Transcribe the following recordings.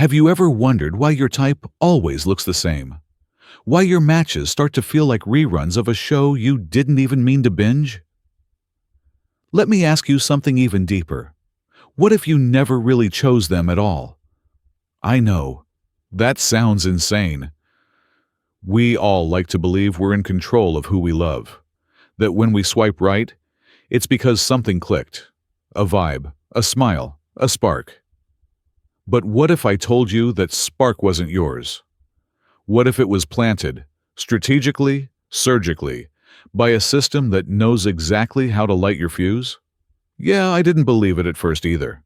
Have you ever wondered why your type always looks the same? Why your matches start to feel like reruns of a show you didn't even mean to binge? Let me ask you something even deeper. What if you never really chose them at all? I know, that sounds insane. We all like to believe we're in control of who we love. That when we swipe right, it's because something clicked. A vibe, a smile, a spark. But what if I told you that spark wasn't yours? What if it was planted, strategically, surgically, by a system that knows exactly how to light your fuse? Yeah, I didn't believe it at first either.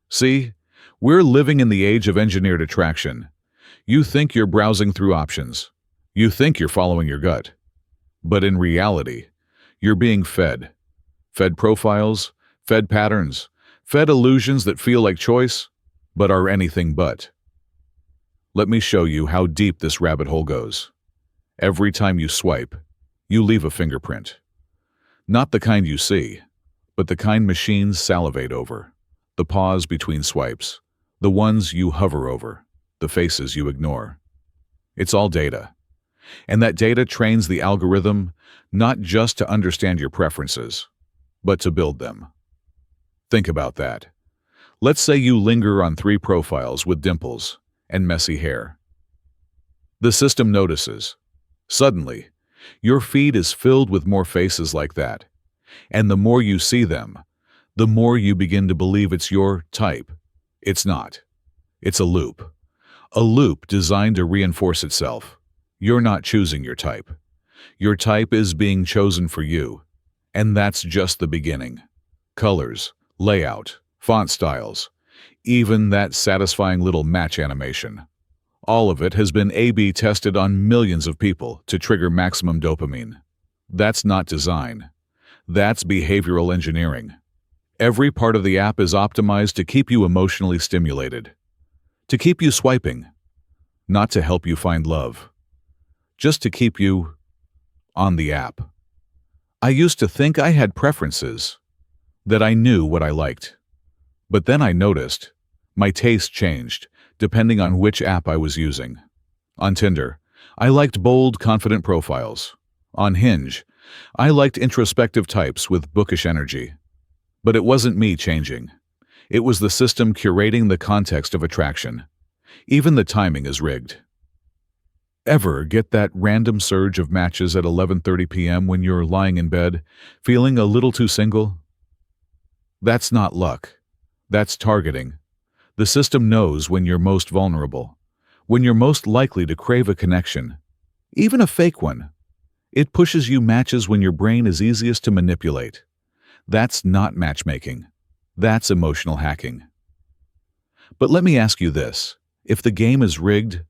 See, we're living in the age of engineered attraction. You think you're browsing through options. You think you're following your gut. But in reality, you're being fed. Fed profiles, fed patterns, fed illusions that feel like choice, but are anything but. Let me show you how deep this rabbit hole goes. Every time you swipe, you leave a fingerprint. Not the kind you see, but the kind machines salivate over. The pause between swipes, the ones you hover over, the faces you ignore. It's all data. And that data trains the algorithm not just to understand your preferences, but to build them. Think about that. Let's say you linger on 3 profiles with dimples and messy hair. The system notices. Suddenly, your feed is filled with more faces like that. And the more you see them, the more you begin to believe it's your type. It's not. It's a loop. A loop designed to reinforce itself. You're not choosing your type. Your type is being chosen for you. And that's just the beginning. Colors, layout, font styles, even that satisfying little match animation. All of it has been A/B tested on millions of people to trigger maximum dopamine. That's not design. That's behavioral engineering. Every part of the app is optimized to keep you emotionally stimulated. To keep you swiping. Not to help you find love. Just to keep you on the app. I used to think I had preferences, that I knew what I liked. But then I noticed my taste changed depending on which app I was using. On Tinder, I liked bold, confident profiles. On Hinge, I liked introspective types with bookish energy. But it wasn't me changing. It was the system curating the context of attraction. Even the timing is rigged. Ever get that random surge of matches at 11:30 p.m. when you're lying in bed, feeling a little too single? That's not luck. That's targeting. The system knows when you're most vulnerable, when you're most likely to crave a connection, even a fake one. It pushes you matches when your brain is easiest to manipulate. That's not matchmaking. That's emotional hacking. But let me ask you this. If the game is rigged,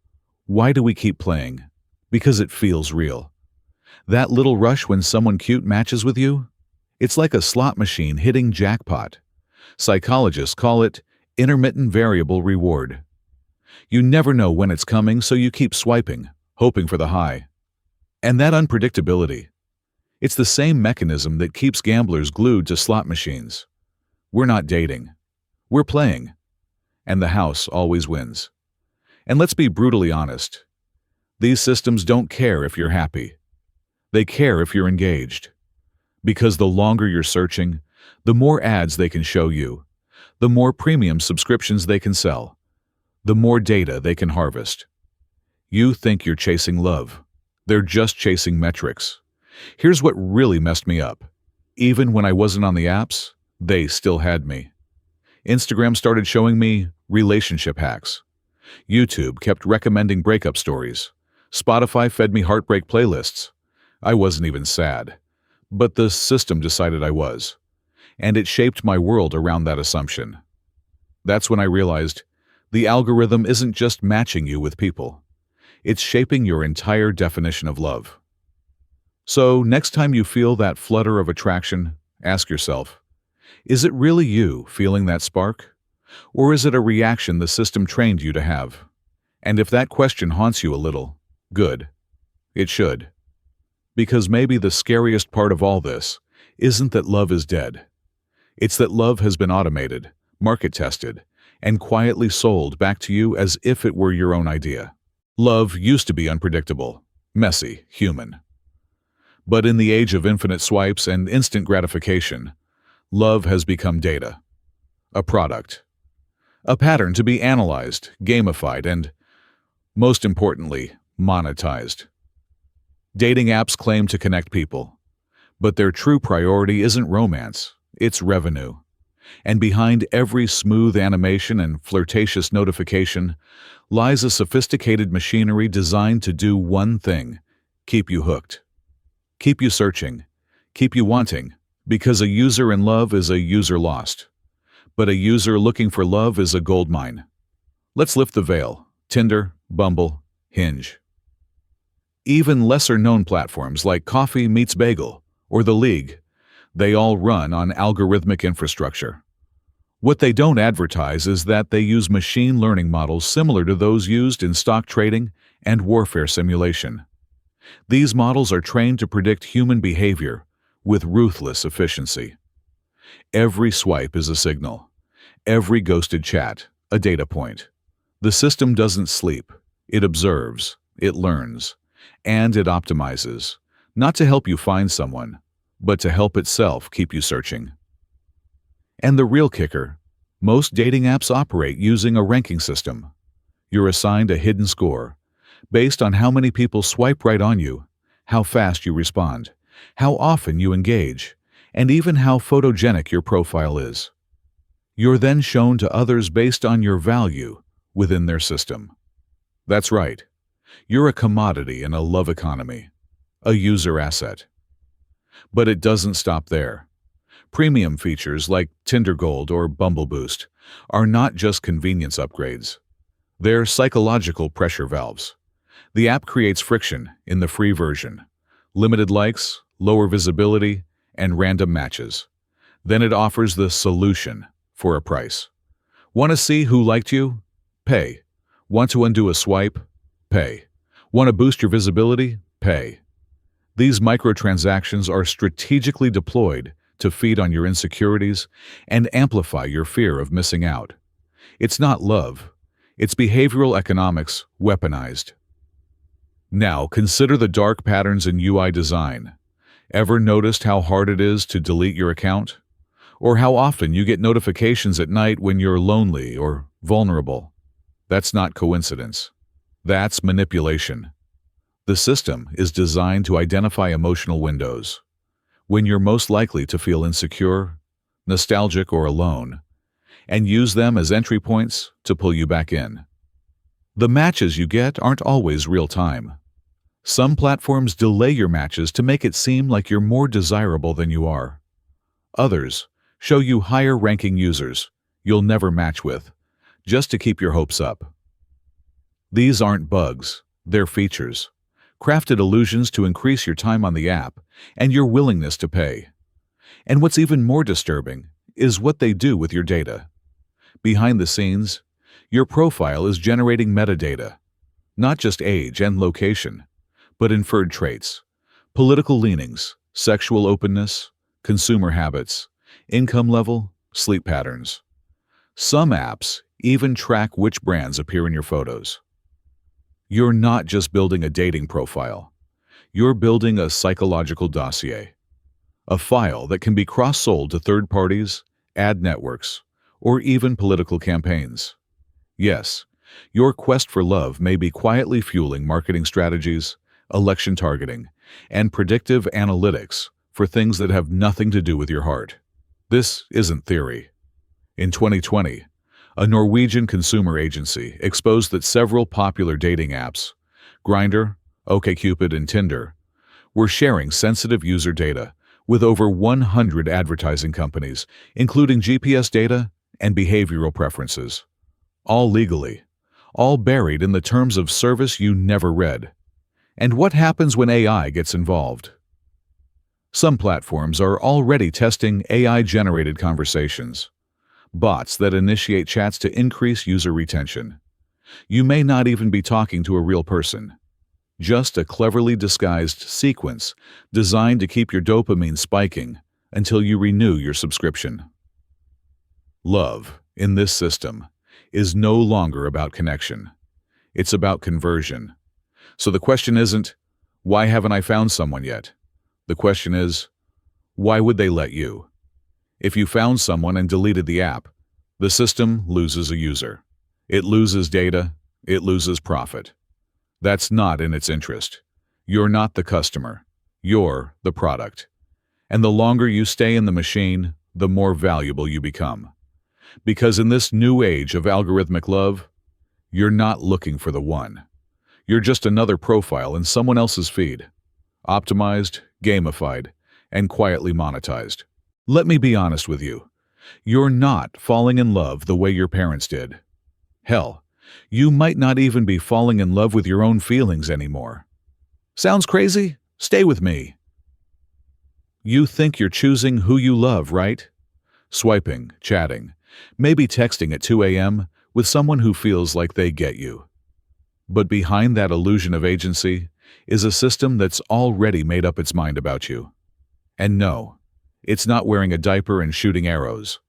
why do we keep playing? Because it feels real. That little rush when someone cute matches with you? It's like a slot machine hitting jackpot. Psychologists call it intermittent variable reward. You never know when it's coming, so you keep swiping, hoping for the high. And that unpredictability, it's the same mechanism that keeps gamblers glued to slot machines. We're not dating. We're playing. And the house always wins. And let's be brutally honest. These systems don't care if you're happy. They care if you're engaged. Because the longer you're searching, the more ads they can show you, the more premium subscriptions they can sell, the more data they can harvest. You think you're chasing love. They're just chasing metrics. Here's what really messed me up. Even when I wasn't on the apps, they still had me. Instagram started showing me relationship hacks. YouTube kept recommending breakup stories. Spotify fed me heartbreak playlists. I wasn't even sad. But the system decided I was. And it shaped my world around that assumption. That's when I realized the algorithm isn't just matching you with people. It's shaping your entire definition of love. So next time you feel that flutter of attraction, ask yourself, is it really you feeling that spark? Or is it a reaction the system trained you to have? And if that question haunts you a little, good. It should. Because maybe the scariest part of all this isn't that love is dead. It's that love has been automated, market-tested, and quietly sold back to you as if it were your own idea. Love used to be unpredictable, messy, human. But in the age of infinite swipes and instant gratification, love has become data, a product, a pattern to be analyzed, gamified, and, most importantly, monetized. Dating apps claim to connect people, but their true priority isn't romance, it's revenue. And behind every smooth animation and flirtatious notification lies a sophisticated machinery designed to do one thing: keep you hooked. Keep you searching, keep you wanting, because a user in love is a user lost. But a user looking for love is a goldmine. Let's lift the veil. Tinder, Bumble, Hinge. Even lesser-known platforms like Coffee Meets Bagel or The League, they all run on algorithmic infrastructure. What they don't advertise is that they use machine learning models similar to those used in stock trading and warfare simulation. These models are trained to predict human behavior with ruthless efficiency. Every swipe is a signal. Every ghosted chat, a data point. The system doesn't sleep. It observes, it learns, and it optimizes, not to help you find someone, but to help itself keep you searching. And the real kicker, most dating apps operate using a ranking system. You're assigned a hidden score, based on how many people swipe right on you, how fast you respond, how often you engage, and even how photogenic your profile is. You're then shown to others based on your value within their system. That's right. You're a commodity in a love economy, a user asset. But it doesn't stop there. Premium features like Tinder Gold or Bumble Boost are not just convenience upgrades. They're psychological pressure valves. The app creates friction in the free version, limited likes, lower visibility, and random matches. Then it offers the solution for a price. Want to see who liked you? Pay. Want to undo a swipe? Pay. Want to boost your visibility? Pay. These microtransactions are strategically deployed to feed on your insecurities and amplify your fear of missing out. It's not love. It's behavioral economics weaponized. Now, consider the dark patterns in UI design. Ever noticed how hard it is to delete your account? Or how often you get notifications at night when you're lonely or vulnerable? That's not coincidence. That's manipulation. The system is designed to identify emotional windows, when you're most likely to feel insecure, nostalgic, or alone, and use them as entry points to pull you back in. The matches you get aren't always real-time. Some platforms delay your matches to make it seem like you're more desirable than you are. Others show you higher-ranking users you'll never match with, just to keep your hopes up. These aren't bugs, they're features, crafted illusions to increase your time on the app and your willingness to pay. And what's even more disturbing is what they do with your data. Behind the scenes, your profile is generating metadata, not just age and location, but inferred traits, political leanings, sexual openness, consumer habits, income level, sleep patterns. Some apps even track which brands appear in your photos. You're not just building a dating profile. You're building a psychological dossier, a file that can be cross-sold to third parties, ad networks, or even political campaigns. Yes, your quest for love may be quietly fueling marketing strategies, election targeting, and predictive analytics for things that have nothing to do with your heart. This isn't theory. In 2020, a Norwegian consumer agency exposed that several popular dating apps, Grindr, OkCupid, and Tinder, were sharing sensitive user data with over 100 advertising companies, including GPS data and behavioral preferences. All legally, all buried in the terms of service you never read. And what happens when AI gets involved? Some platforms are already testing AI-generated conversations, bots that initiate chats to increase user retention. You may not even be talking to a real person, just a cleverly disguised sequence designed to keep your dopamine spiking until you renew your subscription. Love, in this system, is no longer about connection. It's about conversion. So the question isn't, why haven't I found someone yet? The question is, why would they let you? If you found someone and deleted the app, the system loses a user. It loses data. It loses profit. That's not in its interest. You're not the customer. You're the product. And the longer you stay in the machine, the more valuable you become. Because in this new age of algorithmic love, you're not looking for the one. You're just another profile in someone else's feed. Optimized, gamified, and quietly monetized. Let me be honest with you. You're not falling in love the way your parents did. Hell, you might not even be falling in love with your own feelings anymore. Sounds crazy? Stay with me. You think you're choosing who you love, right? Swiping, chatting, maybe texting at 2 a.m. with someone who feels like they get you. But behind that illusion of agency is a system that's already made up its mind about you. And no, it's not wearing a diaper and shooting arrows.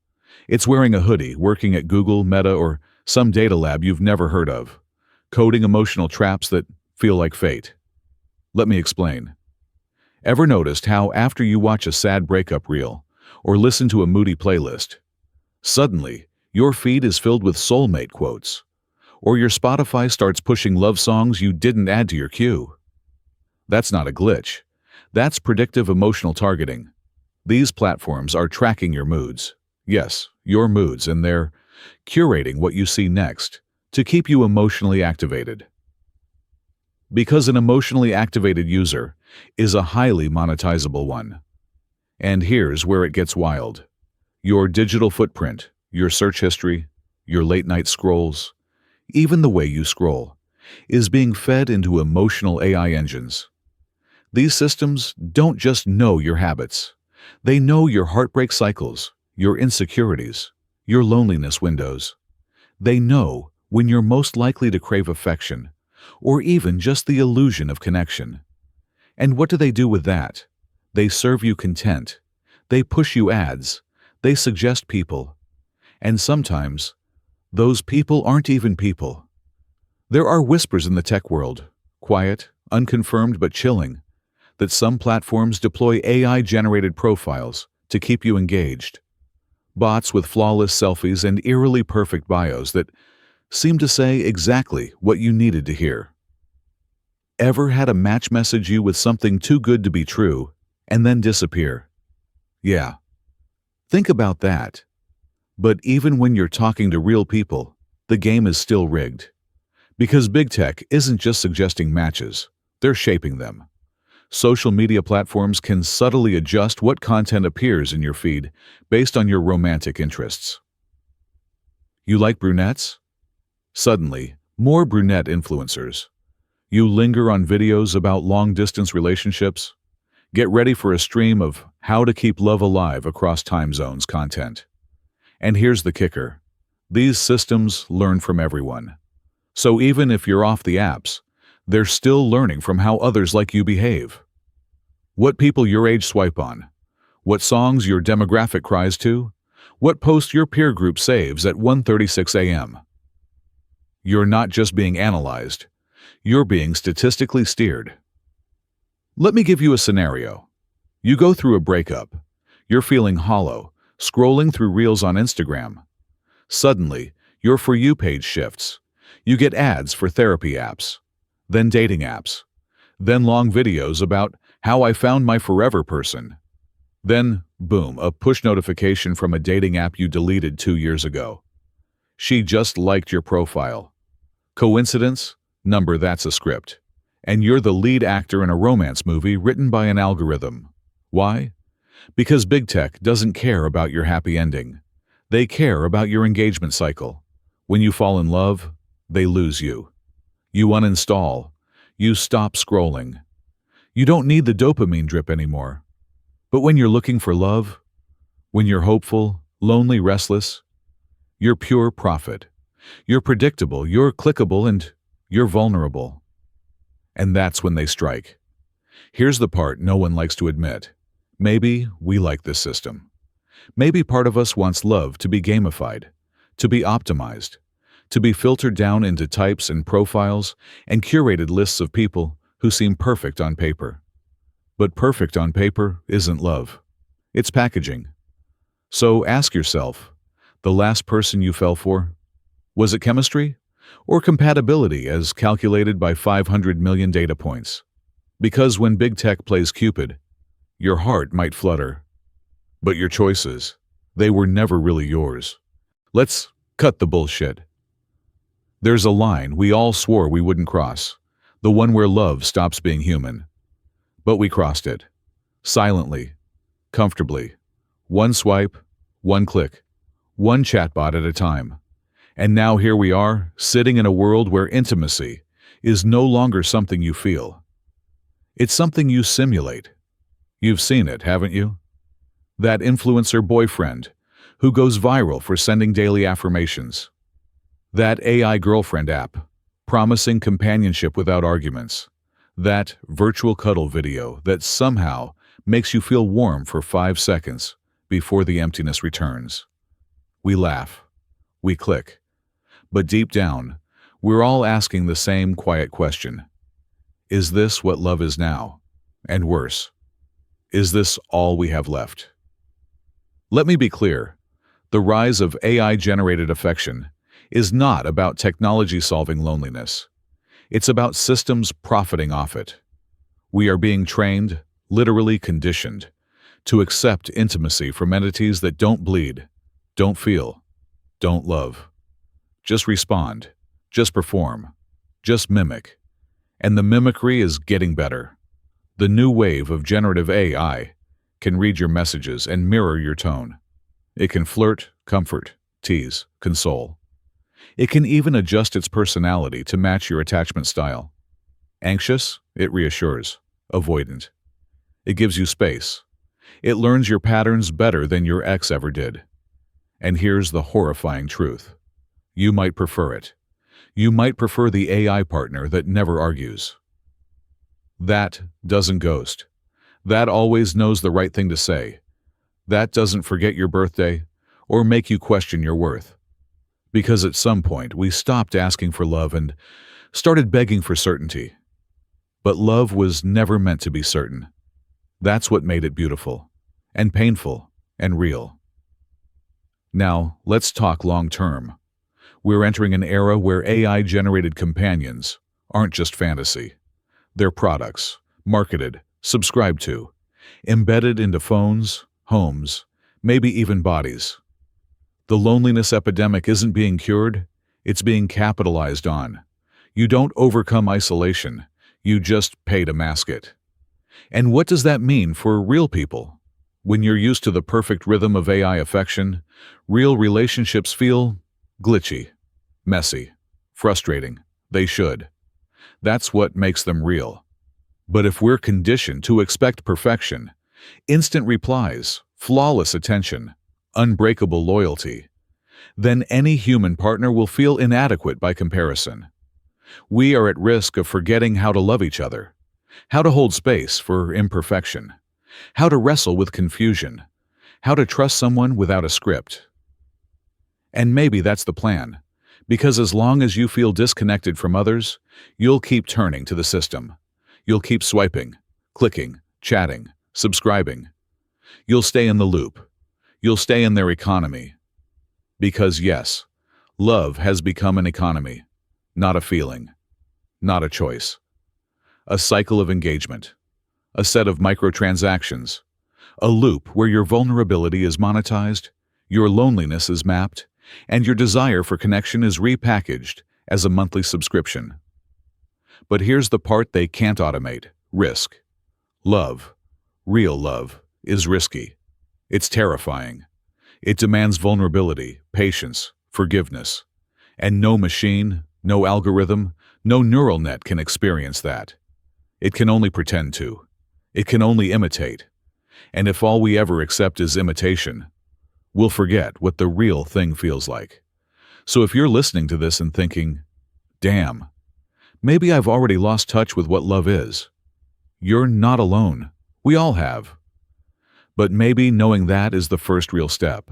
It's wearing a hoodie, working at Google, Meta, or some data lab you've never heard of, coding emotional traps that feel like fate. Let me explain. Ever noticed how after you watch a sad breakup reel or listen to a moody playlist, suddenly your feed is filled with soulmate quotes, or your Spotify starts pushing love songs you didn't add to your queue? That's not a glitch. That's predictive emotional targeting. These platforms are tracking your moods. Yes, your moods, and they're curating what you see next to keep you emotionally activated. Because an emotionally activated user is a highly monetizable one. And here's where it gets wild. Your digital footprint, your search history, your late-night scrolls, even the way you scroll, is being fed into emotional AI engines. These systems don't just know your habits. They know your heartbreak cycles, your insecurities, your loneliness windows. They know when you're most likely to crave affection, or even just the illusion of connection. And what do they do with that? They serve you content. They push you ads. They suggest people. And sometimes, those people aren't even people. There are whispers in the tech world, quiet, unconfirmed but chilling, that some platforms deploy AI-generated profiles to keep you engaged. Bots with flawless selfies and eerily perfect bios that seem to say exactly what you needed to hear. Ever had a match message you with something too good to be true and then disappear? Yeah. Think about that. But even when you're talking to real people, the game is still rigged. Because big tech isn't just suggesting matches, they're shaping them. Social media platforms can subtly adjust what content appears in your feed based on your romantic interests. You like brunettes? Suddenly, more brunette influencers. You linger on videos about long-distance relationships? Get ready for a stream of how to keep love alive across time zones content. And here's the kicker. These systems learn from everyone. So even if you're off the apps, they're still learning from how others like you behave. What people your age swipe on, what songs your demographic cries to, what posts your peer group saves at 1:36 a.m. You're not just being analyzed, you're being statistically steered. Let me give you a scenario. You go through a breakup. You're feeling hollow, scrolling through reels on Instagram. Suddenly, your For You page shifts. You get ads for therapy apps, then dating apps, then long videos about how I found my forever person. Then, boom, a push notification from a dating app you deleted 2 years ago. She just liked your profile. Coincidence? Number, that's a script. And you're the lead actor in a romance movie written by an algorithm. Why? Because big tech doesn't care about your happy ending. They care about your engagement cycle. When you fall in love, they lose you. You uninstall. You stop scrolling. You don't need the dopamine drip anymore. But when you're looking for love, when you're hopeful, lonely, restless, you're pure profit. You're predictable, you're clickable, and you're vulnerable. And that's when they strike. Here's the part no one likes to admit. Maybe we like this system. Maybe part of us wants love to be gamified, to be optimized, to be filtered down into types and profiles and curated lists of people who seem perfect on paper. But perfect on paper isn't love. It's packaging. So ask yourself, the last person you fell for? Was it chemistry? Or compatibility as calculated by 500 million data points? Because when big tech plays Cupid, your heart might flutter. But your choices, they were never really yours. Let's cut the bullshit. There's a line we all swore we wouldn't cross, the one where love stops being human. But we crossed it. Silently, comfortably. One swipe, one click, one chatbot at a time. And now here we are, sitting in a world where intimacy is no longer something you feel. It's something you simulate. You've seen it, haven't you? That influencer boyfriend who goes viral for sending daily affirmations. That AI girlfriend app, promising companionship without arguments. That virtual cuddle video that somehow makes you feel warm for 5 seconds before the emptiness returns. We laugh. We click. But deep down, we're all asking the same quiet question. Is this what love is now? And worse, is this all we have left? Let me be clear. The rise of AI-generated affection is not about technology solving loneliness. It's about systems profiting off it. We are being trained, literally conditioned, to accept intimacy from entities that don't bleed, don't feel, don't love. Just respond, just perform, just mimic. And the mimicry is getting better. The new wave of generative AI can read your messages and mirror your tone. It can flirt, comfort, tease, console. It can even adjust its personality to match your attachment style. Anxious? It reassures. Avoidant? It gives you space. It learns your patterns better than your ex ever did. And here's the horrifying truth. You might prefer it. You might prefer the AI partner that never argues. That doesn't ghost. That always knows the right thing to say. That doesn't forget your birthday or make you question your worth. Because at some point we stopped asking for love and started begging for certainty. But love was never meant to be certain. That's what made it beautiful, and painful, and real. Now, let's talk long-term. We're entering an era where AI-generated companions aren't just fantasy. They're products, marketed, subscribed to, embedded into phones, homes, maybe even bodies. The loneliness epidemic isn't being cured, it's being capitalized on. You don't overcome isolation, you just pay to mask it. And what does that mean for real people? When you're used to the perfect rhythm of AI affection, real relationships feel glitchy, messy, frustrating. They should. That's what makes them real. But if we're conditioned to expect perfection, instant replies, flawless attention, unbreakable loyalty, then any human partner will feel inadequate by comparison. We are at risk of forgetting how to love each other, how to hold space for imperfection, how to wrestle with confusion, how to trust someone without a script. And maybe that's the plan, because as long as you feel disconnected from others, you'll keep turning to the system. You'll keep swiping, clicking, chatting, subscribing. You'll stay in the loop. You'll stay in their economy. Because yes, love has become an economy, not a feeling, not a choice. A cycle of engagement, a set of microtransactions, a loop where your vulnerability is monetized, your loneliness is mapped, and your desire for connection is repackaged as a monthly subscription. But here's the part they can't automate: risk. Love, real love, is risky. It's terrifying. It demands vulnerability, patience, forgiveness. And no machine, no algorithm, no neural net can experience that. It can only pretend to. It can only imitate. And if all we ever accept is imitation, we'll forget what the real thing feels like. So if you're listening to this and thinking, damn, maybe I've already lost touch with what love is, you're not alone. We all have. But maybe knowing that is the first real step.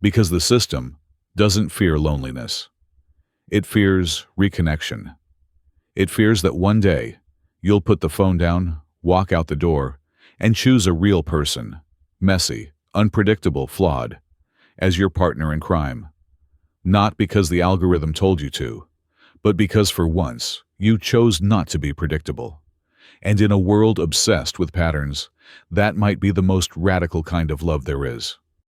Because the system doesn't fear loneliness. It fears reconnection. It fears that one day you'll put the phone down, walk out the door, and choose a real person, messy, unpredictable, flawed, as your partner in crime. Not because the algorithm told you to, but because for once you chose not to be predictable. And in a world obsessed with patterns, that might be the most radical kind of love there is.